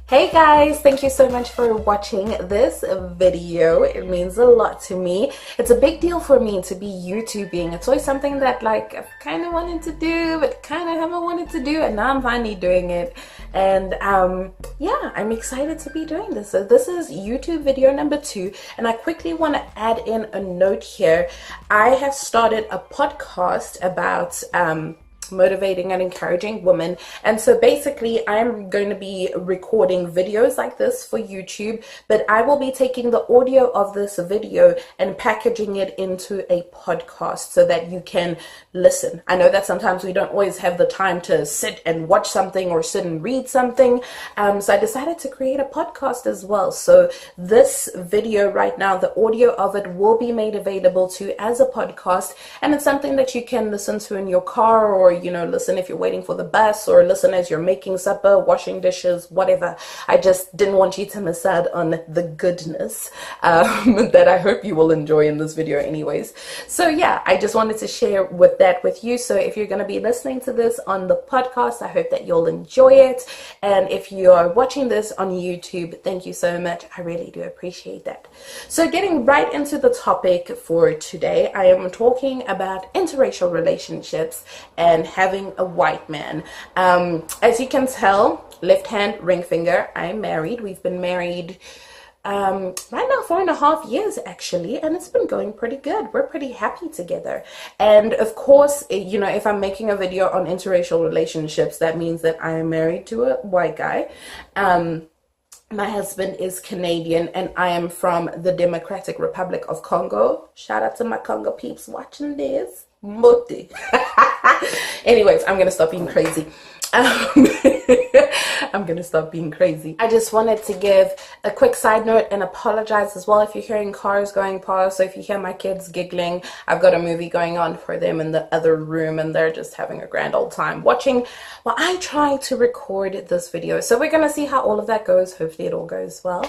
Hey guys, thank you so much for watching this video. It means a lot to me. It's a big deal for me to be YouTubing. It's always something that I've kind of wanted to do, but kind of haven't wanted to do, and now I'm finally doing it. And yeah, I'm excited to be doing this. So this is YouTube video number 2, and I quickly want to add in a note here. I have started a podcast about motivating and encouraging women, and so basically I'm going to be recording videos like this for YouTube, but I will be taking the audio of this video and packaging it into a podcast so that you can listen. I know that sometimes we don't always have the time to sit and watch something or sit and read something, so I decided to create a podcast as well. So this video right now, the audio of it will be made available to you as a podcast, and it's something that you can listen to in your car, or listen if you're waiting for the bus, or listen as you're making supper, washing dishes, whatever. I just didn't want you to miss out on the goodness that I hope you will enjoy in this video anyways. So yeah, I just wanted to share that with you. So if you're going to be listening to this on the podcast, I hope that you'll enjoy it. And if you are watching this on YouTube, thank you so much. I really do appreciate that. So getting right into the topic for today, I am talking about interracial relationships and having a white man. As you can tell, left hand, ring finger, I'm married. We've been married right now 4.5 years actually, and it's been going pretty good. We're pretty happy together. And of course, if I'm making a video on interracial relationships, that means that I am married to a white guy. My husband is Canadian, and I am from the Democratic Republic of Congo. Shout out to my Congo peeps watching this. Moti. Anyways, I'm gonna stop being crazy. I'm gonna stop being crazy. I just wanted to give a quick side note and apologize as well if you're hearing cars going past. So if you hear my kids giggling, I've got a movie going on for them in the other room, and they're just having a grand old time watching while I try to record this video. So we're gonna see how all of that goes. Hopefully it all goes well.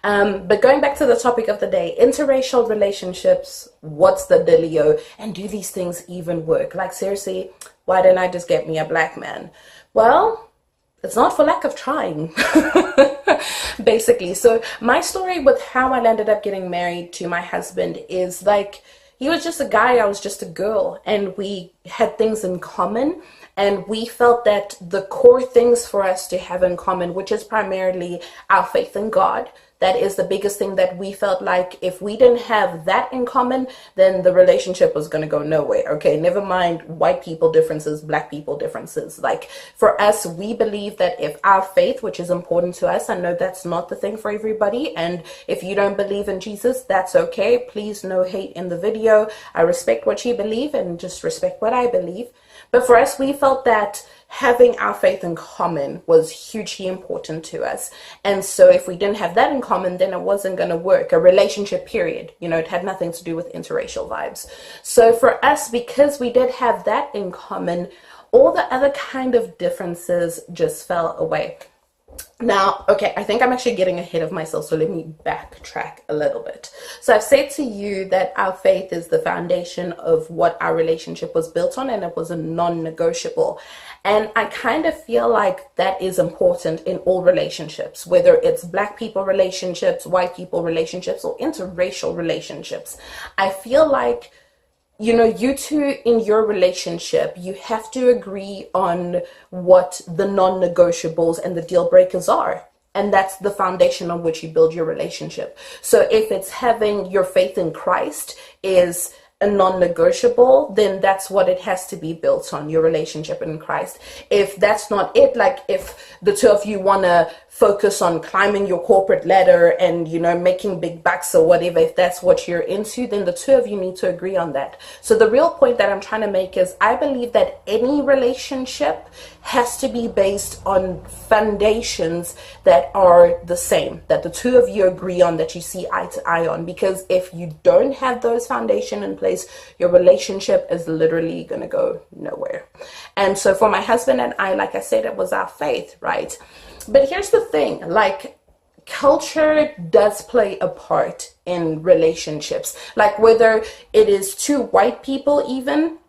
But going back to the topic of the day, interracial relationships, what's the dealio, and do these things even work? Like seriously, why didn't I just get me a black man? Well, it's not for lack of trying, basically. So my story with how I ended up getting married to my husband is he was just a guy, I was just a girl, and we had things in common. And we felt that the core things for us to have in common, which is primarily our faith in God, that is the biggest thing that we felt like if we didn't have that in common, then the relationship was going to go nowhere. Okay, never mind white people differences, black people differences. Like for us, we believe that if our faith, which is important to us, I know that's not the thing for everybody. And if you don't believe in Jesus, that's okay. Please, no hate in the video. I respect what you believe and just respect what I believe. But for us, we felt that having our faith in common was hugely important to us. And so if we didn't have that in common, then it wasn't going to work. A relationship, period. It had nothing to do with interracial vibes. So for us, because we did have that in common, all the other kind of differences just fell away. Now, okay, I think I'm actually getting ahead of myself, so let me backtrack a little bit. So I've said to you that our faith is the foundation of what our relationship was built on, and it was a non-negotiable. And I kind of feel like that is important in all relationships, whether it's black people relationships, white people relationships, or interracial relationships. I feel like you two in your relationship, you have to agree on what the non-negotiables and the deal breakers are. And that's the foundation on which you build your relationship. So if it's having your faith in Christ is a non-negotiable, then that's what it has to be built on, your relationship in Christ. If that's not it, like if the two of you want to focus on climbing your corporate ladder and making big bucks or whatever, if that's what you're into, then the two of you need to agree on that. So the real point that I'm trying to make is I believe that any relationship has to be based on foundations that are the same, that the two of you agree on, that you see eye to eye on. Because if you don't have those foundations in place, your relationship is literally going to go nowhere. And so for my husband and I, like I said, it was our faith, right? But here's the thing, culture does play a part in relationships. Like whether it is two white people even,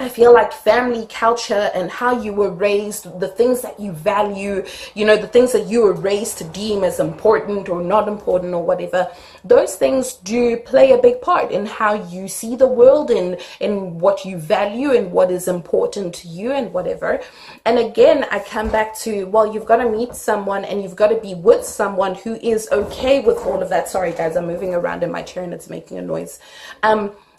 I feel like family culture and how you were raised, the things that you value, the things that you were raised to deem as important or not important or whatever, those things do play a big part in how you see the world and in what you value and what is important to you and whatever. And again, I come back to, well, you've got to meet someone and you've got to be with someone who is okay with all of that. Sorry, guys, I'm moving around in my chair and it's making a noise.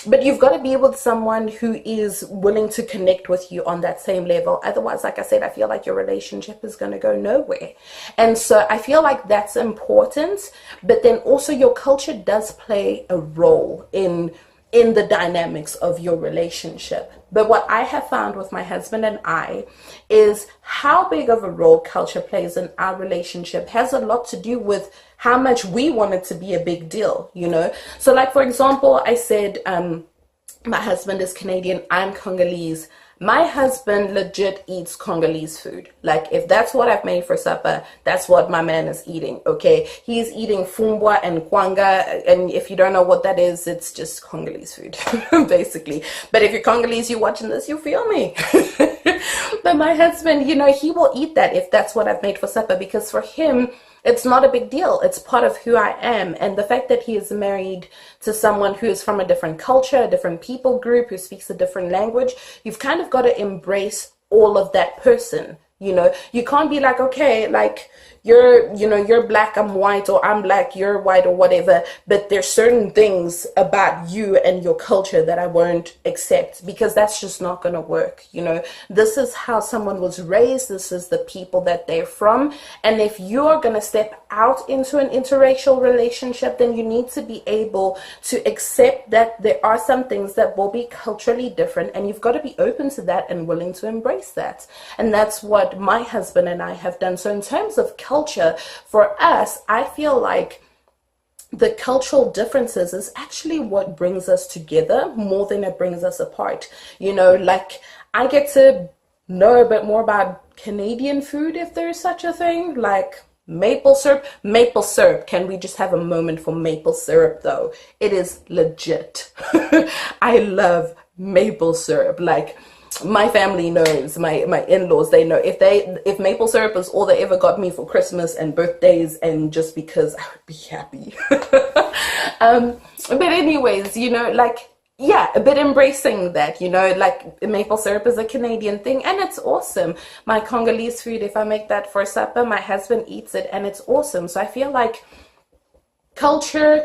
But you've got to be with someone who is willing to connect with you on that same level. Otherwise, like I said, I feel like your relationship is going to go nowhere. And so I feel like that's important. But then also your culture does play a role in the dynamics of your relationship. But what I have found with my husband and I is how big of a role culture plays in our relationship has a lot to do with how much we want it to be a big deal, So like, for example, I said, my husband is Canadian, I'm Congolese. My husband legit eats Congolese food. Like, if that's what I've made for supper, that's what my man is eating, okay? He's eating fumbwa and kwanga, and if you don't know what that is, it's just Congolese food, basically. But if you're Congolese, you're watching this, you feel me. But my husband, he will eat that if that's what I've made for supper, because for him, it's not a big deal. It's part of who I am. And the fact that he is married to someone who is from a different culture, a different people group, who speaks a different language, you've kind of got to embrace all of that person. You can't be like, okay, like you're black, I'm white, or I'm black, you're white, or whatever. But there's certain things about you and your culture that I won't accept, because that's just not going to work. This is how someone was raised. This is the people that they're from. And if you're going to step out into an interracial relationship, then you need to be able to accept that there are some things that will be culturally different, and you've got to be open to that and willing to embrace that. And that's what my husband and I have done. So in terms of culture, for us, I feel like the cultural differences is actually what brings us together more than it brings us apart. Like, I get to know a bit more about Canadian food, if there's such a thing, like maple syrup. Maple syrup. Can we just have a moment for maple syrup, though? It is legit. I love maple syrup. Like, my family knows, my in-laws, they know, if maple syrup is all they ever got me for Christmas and birthdays, and just because I would be happy. But anyways, but embracing that, like maple syrup is a Canadian thing and it's awesome. My Congolese food, if I make that for supper, my husband eats it and it's awesome. So I feel like culture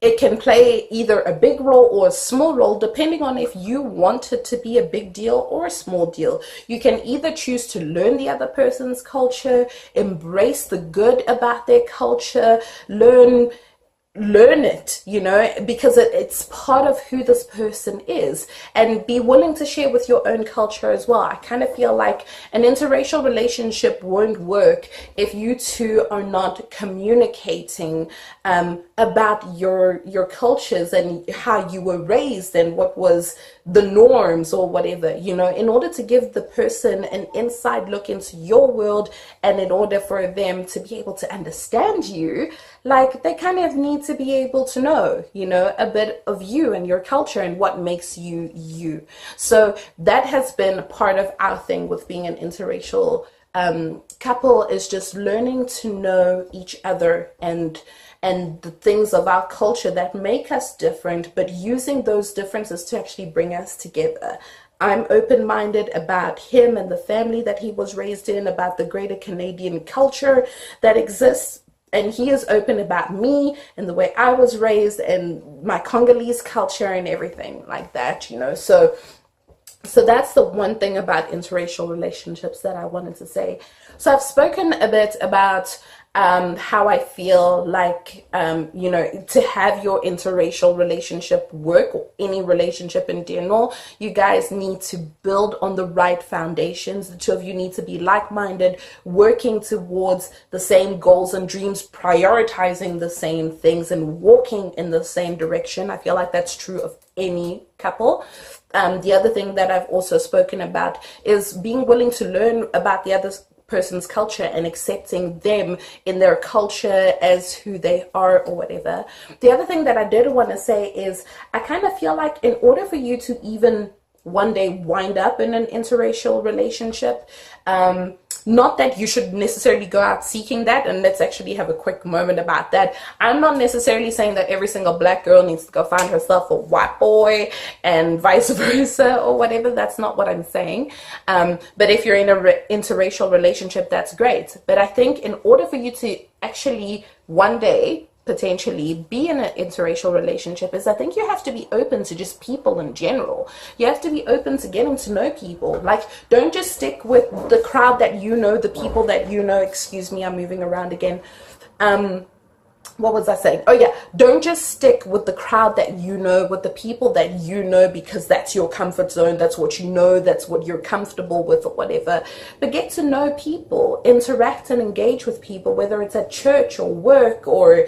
it can play either a big role or a small role, depending on if you want it to be a big deal or a small deal. You can either choose to learn the other person's culture, embrace the good about their culture, learn it, because it's part of who this person is, and be willing to share with your own culture as well. I kind of feel like an interracial relationship won't work if you two are not communicating about your cultures and how you were raised and what was the norms or whatever, in order to give the person an inside look into your world, and in order for them to be able to understand you, like, they kind of need to be able to know, a bit of you and your culture and what makes you you. So that has been part of our thing with being an interracial couple, is just learning to know each other and the things of our culture that make us different, but using those differences to actually bring us together. I'm open-minded about him and the family that he was raised in, about the greater Canadian culture that exists. And he is open about me and the way I was raised and my Congolese culture and everything like that, So that's the one thing about interracial relationships that I wanted to say. So I've spoken a bit about how I feel like, to have your interracial relationship work, or any relationship in general, you guys need to build on the right foundations. The two of you need to be like-minded, working towards the same goals and dreams, prioritizing the same things, and walking in the same direction. I feel like that's true of any couple. The other thing that I've also spoken about is being willing to learn about the other person's culture and accepting them in their culture as who they are or whatever. The other thing that I did want to say is I kind of feel like in order for you to even one day wind up in an interracial relationship. Not that you should necessarily go out seeking that, and let's actually have a quick moment about that. I'm not necessarily saying that every single black girl needs to go find herself a white boy and vice versa or whatever. That's not what I'm saying. But if you're in an interracial relationship, that's great. But I think in order for you to actually one day potentially be in an interracial relationship, is I think you have to be open to just people in general. You have to be open to getting to know people. Like, don't just stick with the crowd that you know, the people that you know. Excuse me, I'm moving around again. What was I saying? Oh yeah, don't just stick with the crowd that you know, with the people that you know, because that's your comfort zone, that's what you know, that's what you're comfortable with or whatever. But get to know people, interact and engage with people, whether it's at church or work or,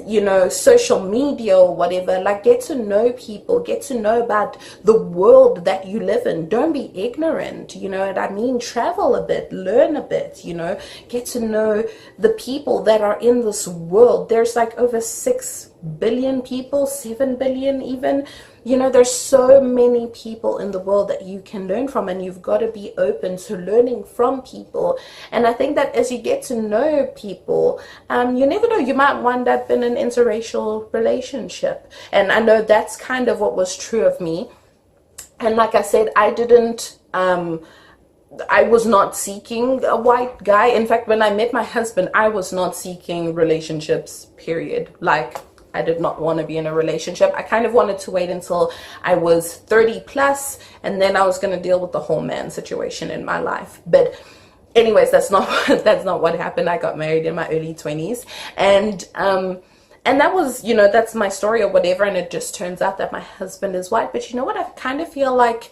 you know, social media or whatever. Like, get to know people, get to know about the world that you live in. Don't be ignorant, you know what I mean? Travel a bit, learn a bit, you know, get to know the people that are in this world. There's like over 6 billion people, 7 billion even. You know, there's so many people in the world that you can learn from, and you've got to be open to learning from people. And I think that as you get to know people, you never know, you might wind up in an interracial relationship. And I know that's kind of what was true of me. And like I said, I was not seeking a white guy. In fact, when I met my husband, I was not seeking relationships, period. Like, I did not want to be in a relationship. I kind of wanted to wait until I was 30 plus, and then I was going to deal with the whole man situation in my life. But anyways, that's not what happened. I got married in my early 20s, and that was, you know, that's my story or whatever. And it just turns out that my husband is white. But you know what? I kind of feel like,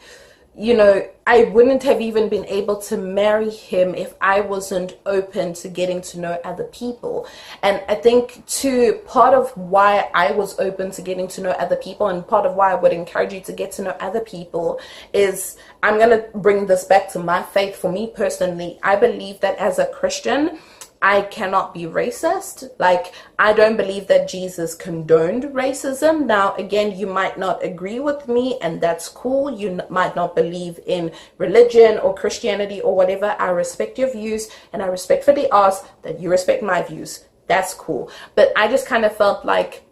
you know, I wouldn't have even been able to marry him if I wasn't open to getting to know other people. And I think too, part of why I was open to getting to know other people, and part of why I would encourage you to get to know other people, is I'm going to bring this back to my faith. For me personally, I believe that as a Christian, I cannot be racist. Like, I don't believe that Jesus condoned racism. Now, again, you might not agree with me, and that's cool. You might not believe in religion or Christianity or whatever. I respect your views, and I respectfully ask that you respect my views. That's cool. But I just kind of felt like,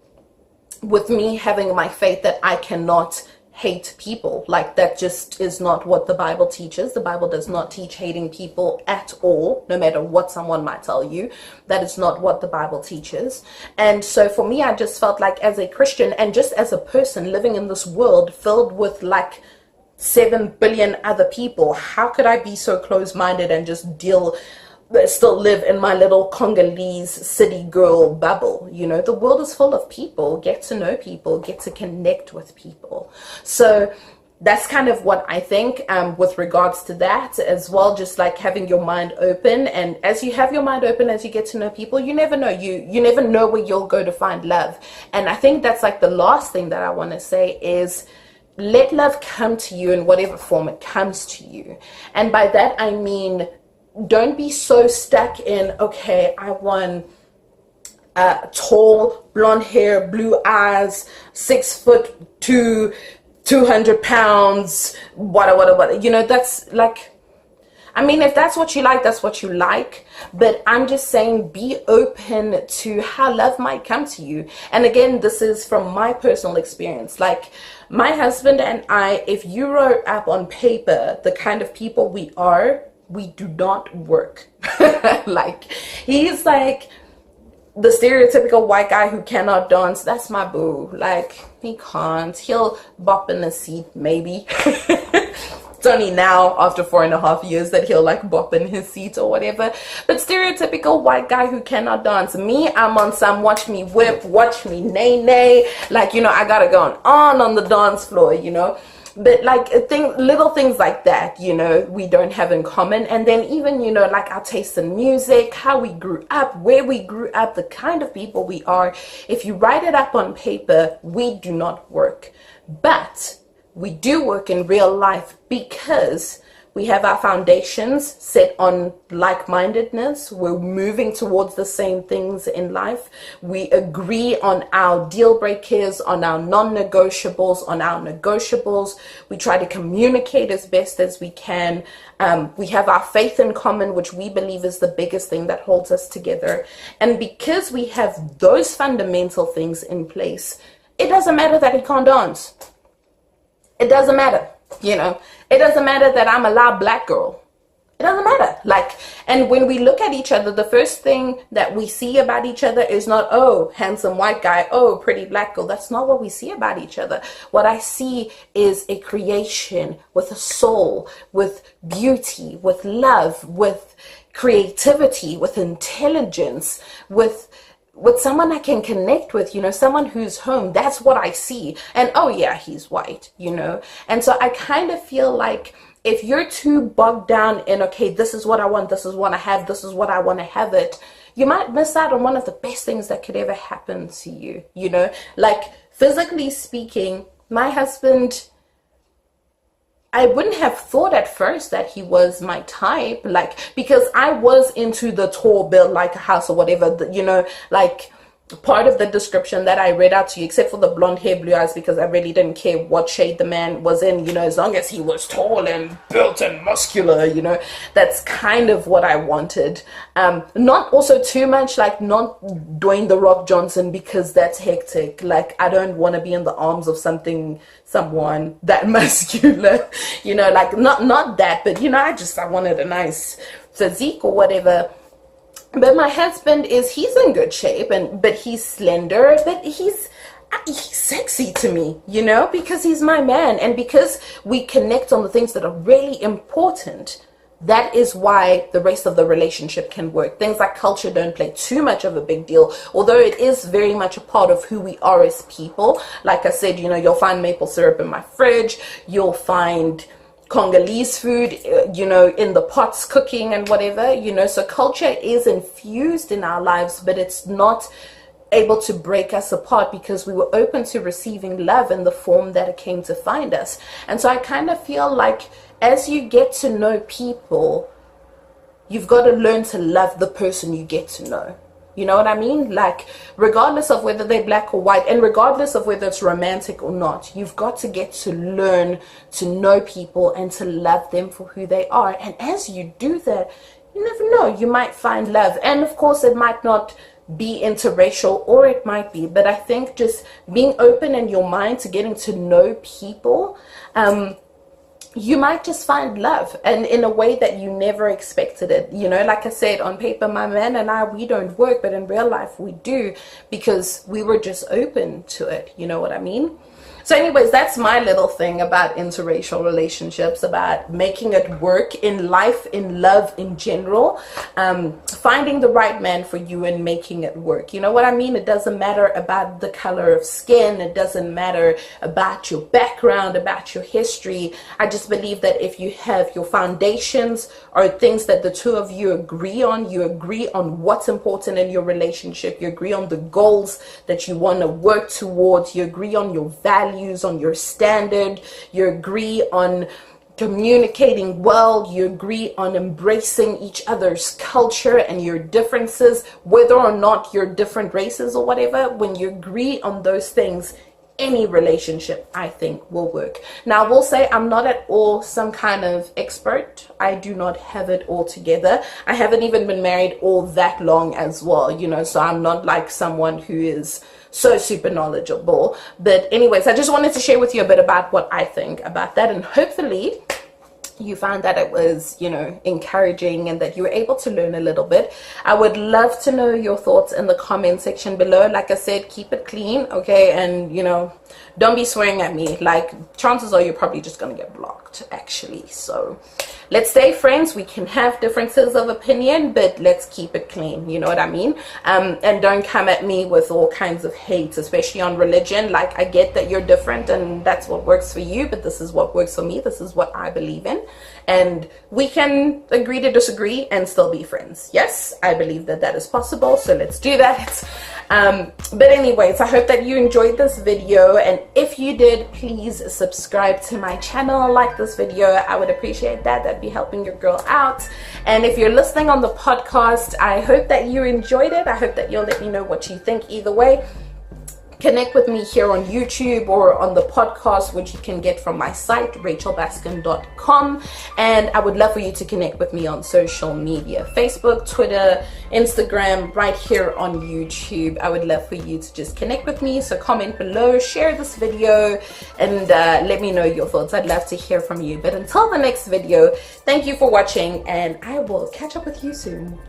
with me having my faith, that I cannot hate people. Like, that just is not what the Bible teaches. The Bible does not teach hating people at all, no matter what someone might tell you. That is not what the Bible teaches. And so for me, I just felt like, as a Christian and just as a person living in this world filled with like 7 billion other people, how could I be so close-minded and just still live in my little Congolese city girl bubble? You know, the world is full of people. Get to know people, get to connect with people. So that's kind of what I think with regards to that as well, just like having your mind open. And as you have your mind open, as you get to know people, you never know, you never know where you'll go to find love. And I think that's like the last thing that I want to say is, let love come to you in whatever form it comes to you. And by that I mean, don't be so stuck in, okay, I want tall, blonde hair, blue eyes, 6'2", 200 pounds, what. You know, that's like, I mean, if that's what you like, that's what you like. But I'm just saying, be open to how love might come to you. And again, this is from my personal experience. Like, my husband and I, if you wrote up on paper the kind of people we are, we do not work. Like, he's like the stereotypical white guy who cannot dance. That's my boo. Like, he can't. He'll bop in a seat, maybe. It's only now, after 4.5 years, that he'll like bop in his seat or whatever. But stereotypical white guy who cannot dance. Me, I'm on some watch me whip, watch me nay. Like, you know, I gotta go on the dance floor, you know. But like little things like that, you know, we don't have in common. And then even, you know, like our taste in music, how we grew up, where we grew up, the kind of people we are. If you write it up on paper, we do not work. But we do work in real life, because We have our foundations set on like-mindedness. We're moving towards the same things in life. We agree on our deal breakers, on our non-negotiables, on our negotiables. We try to communicate as best as we can. We have our faith in common, which we believe is the biggest thing that holds us together. And because we have those fundamental things in place, it doesn't matter that he can't dance. It doesn't matter, you know. It doesn't matter that I'm a loud black girl. It doesn't matter. Like, and when we look at each other, the first thing that we see about each other is not, oh, handsome white guy, oh, pretty black girl. That's not what we see about each other. What I see is a creation with a soul, with beauty, with love, with creativity, with intelligence, with someone I can connect with, you know, someone who's home. That's what I see. And oh yeah, he's white, you know. And so I kind of feel like if you're too bogged down in, okay, this is what I want, this is what I have, this is what I want to have it, you might miss out on one of the best things that could ever happen to you, you know. Like, physically speaking, my husband, I wouldn't have thought at first that he was my type, like, because I was into the tall build like a house or whatever, you know, like part of the description that I read out to you, except for the blonde hair, blue eyes, because I really didn't care what shade the man was in, you know, as long as he was tall and built and muscular, you know, that's kind of what I wanted. Not also too much, like, not Dwayne The Rock Johnson, because that's hectic. Like, I don't want to be in the arms of someone that muscular, you know, like, not that, but, you know, I wanted a nice physique or whatever. But my husband he's in good shape, but he's slender, but he's sexy to me, you know, because he's my man, and because we connect on the things that are really important. That is why the rest of the relationship can work. Things like culture don't play too much of a big deal, although it is very much a part of who we are as people. Like I said, you know, you'll find maple syrup in my fridge, you'll find Congolese food, you know, in the pots cooking and whatever, you know. So culture is infused in our lives, but it's not able to break us apart because we were open to receiving love in the form that it came to find us. And so I kind of feel like as you get to know people, you've got to learn to love the person you get to know. You know what I mean? Like, regardless of whether they're black or white, and regardless of whether it's romantic or not, you've got to get to learn to know people and to love them for who they are. And as you do that, you never know, you might find love. And of course, it might not be interracial, or it might be, but I think just being open in your mind to getting to know people, you might just find love, and in a way that you never expected it. You know, like I said, on paper, my man and I, we don't work, but in real life we do, because we were just open to it. You know what I mean? So anyways, that's my little thing about interracial relationships, about making it work in life, in love in general, finding the right man for you and making it work. You know what I mean? It doesn't matter about the color of skin. It doesn't matter about your background, about your history. I just believe that if you have your foundations or things that the two of you agree on what's important in your relationship, you agree on the goals that you want to work towards, you agree on your values, on your standard, you agree on communicating well, you agree on embracing each other's culture and your differences, whether or not you're different races or whatever. When you agree on those things, any relationship, I think, will work. Now, I will say I'm not at all some kind of expert. I do not have it all together. I haven't even been married all that long as well, you know, so I'm not like someone who is so super knowledgeable. But anyways, I just wanted to share with you a bit about what I think about that, and hopefully you found that it was, you know, encouraging and that you were able to learn a little bit. I would love to know your thoughts in the comment section below. Like I said, keep it clean, okay? And, you know, don't be swearing at me. Like, chances are you're probably just gonna get blocked, actually. So let's stay friends. We can have differences of opinion, but let's keep it clean, you know what I mean? And don't come at me with all kinds of hate, especially on religion. Like, I get that you're different and that's what works for you, but this is what works for me. This is what I believe in, and we can agree to disagree and still be friends. Yes, I believe that that is possible, so let's do that. But anyways, I hope that you enjoyed this video, and if you did, please subscribe to my channel, like this video. I would appreciate that. That'd be helping your girl out. And if you're listening on the podcast, I hope that you enjoyed it. I hope that you'll let me know what you think. Either way, connect with me here on YouTube or on the podcast, which you can get from my site, rachelbaskin.com. And I would love for you to connect with me on social media, Facebook, Twitter, Instagram, right here on YouTube. I would love for you to just connect with me. So comment below, share this video, and let me know your thoughts. I'd love to hear from you. But until the next video, thank you for watching, and I will catch up with you soon.